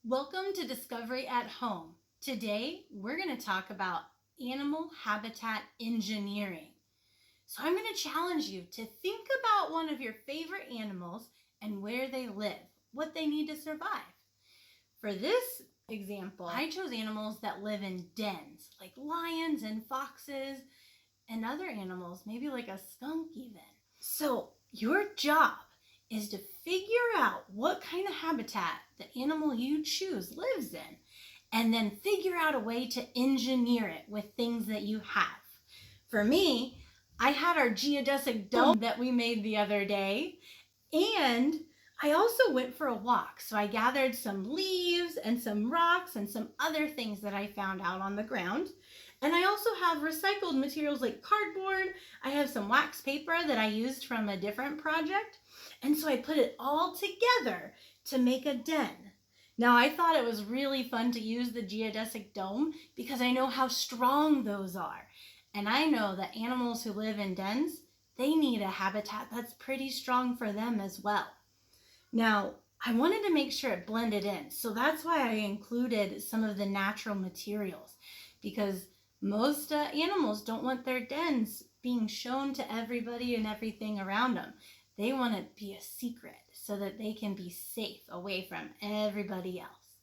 Welcome to Discovery at Home. Today, we're going to talk about animal habitat engineering. So I'm going to challenge you to think about one of your favorite animals and where they live, what they need to survive. For this example, I chose animals that live in dens, like lions and foxes and other animals, maybe like a skunk even. So your job is to figure out what kind of habitat the animal you choose lives in, and then figure out a way to engineer it with things that you have. For me, I had our geodesic dome that we made the other day, and I also went for a walk. So I gathered some leaves and some rocks and some other things that I found out on the ground. And I also have recycled materials like cardboard. I have some wax paper that I used from a different project. And so I put it all together to make a den. Now I thought it was really fun to use the geodesic dome because I know how strong those are. And I know that animals who live in dens, they need a habitat that's pretty strong for them as well. Now, I wanted to make sure it blended in, so that's why I included some of the natural materials, because most animals don't want their dens being shown to everybody and everything around them. They want it to be a secret so that they can be safe away from everybody else.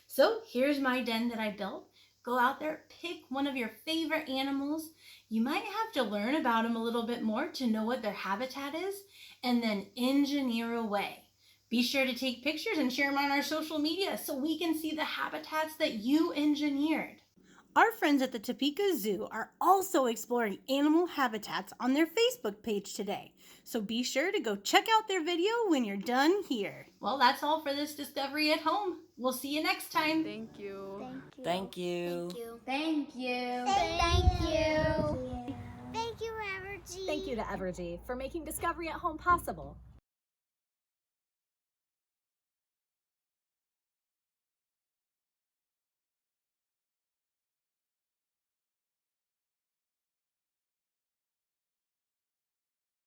So here's my den that I built. Go out there, pick one of your favorite animals. You might have to learn about them a little bit more to know what their habitat is, and then engineer away. Be sure to take pictures and share them on our social media so we can see the habitats that you engineered. Our friends at the Topeka Zoo are also exploring animal habitats on their Facebook page today. So be sure to go check out their video when you're done here. Well, that's all for this Discovery at Home. We'll see you next time. Thank you. Thank you. Thank you. Thank you. Thank you, Evergy. Thank you to Evergy for making Discovery at Home possible.